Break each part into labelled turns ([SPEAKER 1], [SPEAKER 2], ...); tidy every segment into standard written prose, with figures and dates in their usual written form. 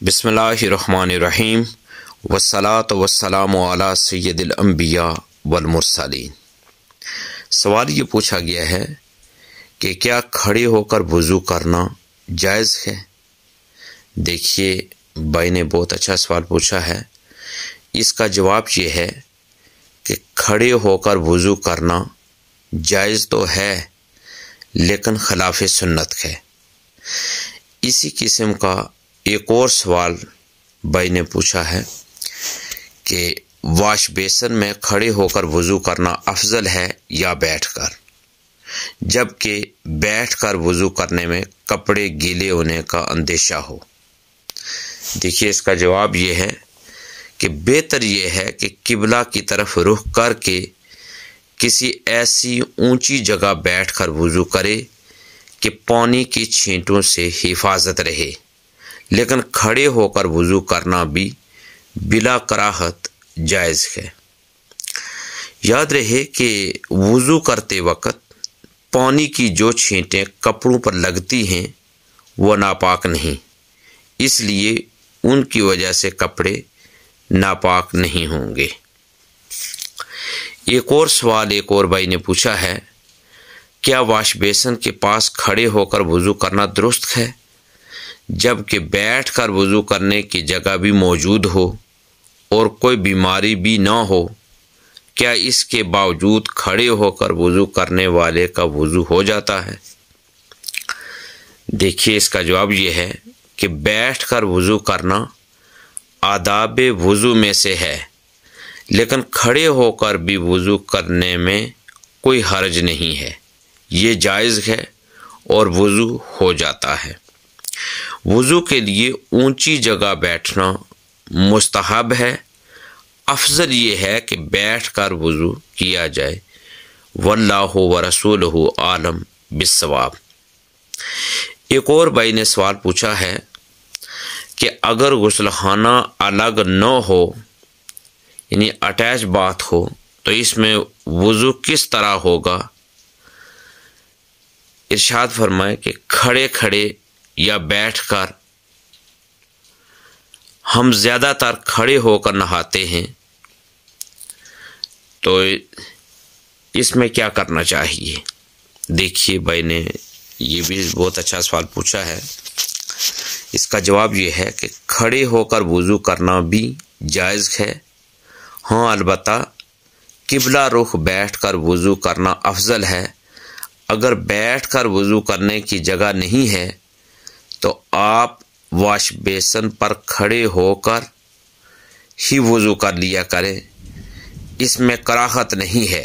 [SPEAKER 1] बिस्मिल्लाहिर्रहमानिर्रहीम वस्सलातु वस्सलामु अला सय्यदिल अंबिया वल मुरसलीन। सवाल ये पूछा गया है कि क्या खड़े होकर वज़ू करना जायज़ है। देखिए, भाई ने बहुत अच्छा सवाल पूछा है। इसका जवाब ये है कि खड़े होकर वज़ू करना जायज़ तो है, लेकिन खिलाफ सुन्नत है। इसी किस्म का एक और सवाल भाई ने पूछा है कि वाश बेसन में खड़े होकर वज़ू करना अफजल है या बैठकर, जबकि बैठकर वज़ू करने में कपड़े गीले होने का अंदेशा हो। देखिए, इसका जवाब ये है कि बेहतर ये है कि किबला की तरफ रुख करके किसी ऐसी ऊंची जगह बैठकर वज़ू करे कि पानी की छींटों से हिफाजत रहे, लेकिन खड़े होकर वज़ू करना भी बिला कराहत जायज़ है। याद रहे कि वज़ू करते वक्त पानी की जो छींटें कपड़ों पर लगती हैं वो नापाक नहीं, इसलिए उनकी वजह से कपड़े नापाक नहीं होंगे। एक और सवाल एक और भाई ने पूछा है, क्या वाश बेसन के पास खड़े होकर वज़ू करना दुरुस्त है, जबकि बैठकर वज़ू करने की जगह भी मौजूद हो और कोई बीमारी भी ना हो? क्या इसके बावजूद खड़े होकर वज़ू करने वाले का वज़ू हो जाता है? देखिए, इसका जवाब ये है कि बैठकर वज़ू करना आदाब वज़ू में से है, लेकिन खड़े होकर भी वज़ू करने में कोई हर्ज नहीं है। ये जायज़ है और वज़ू हो जाता है। वज़ू के लिए ऊंची जगह बैठना मुस्तहब है। अफजल ये है कि बैठकर वज़ू किया जाए। वल्लाहु व रसूलुहु आलम बिस्सवाब। एक और भाई ने सवाल पूछा है कि अगर गुस्लखाना अलग न हो, यानी अटैच बाथ हो, तो इसमें वज़ू किस तरह होगा। इरशाद फरमाए कि खड़े खड़े या बैठकर, हम ज़्यादातर खड़े होकर नहाते हैं, तो इसमें क्या करना चाहिए। देखिए, भाई ने ये भी बहुत अच्छा सवाल पूछा है। इसका जवाब ये है कि खड़े होकर वज़ू करना भी जायज़ है। हाँ, अलबत्ता किबला रुख बैठकर वज़ू करना अफजल है। अगर बैठकर वज़ू करने की जगह नहीं है तो आप वाश बेसन पर खड़े होकर ही वज़ू कर लिया करें। इसमें कराहत नहीं है।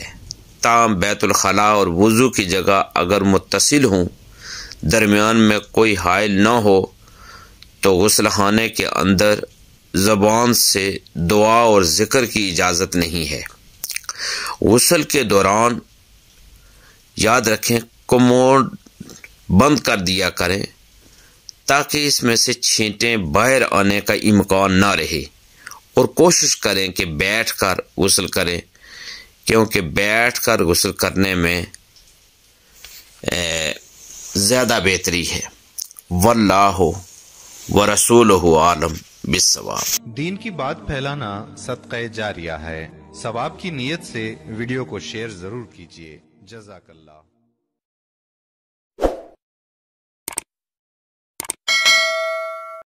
[SPEAKER 1] ताम बैतुल खला और वज़ू की जगह अगर मुत्तसिल हों, दरमियान में कोई हाइल न हो, तो गुस्लखाने के अंदर ज़बान से दुआ और ज़िक्र की इजाज़त नहीं है। गुस्ल के दौरान याद रखें, कमोड बंद कर दिया करें ताकि इसमें से छींटें बाहर आने का इम्कान ना रहे, और कोशिश करें कि बैठकर गुस्ल करें, क्योंकि बैठकर गुस्ल करने में ज़्यादा बेहतरी है। वल्लाहु व रसूलुहु आलम बिस्सवाब।
[SPEAKER 2] दीन की बात फैलाना सदक़े जारिया है। सवाब की नीयत से वीडियो को शेयर जरूर कीजिए। जज़ाकल्लाह।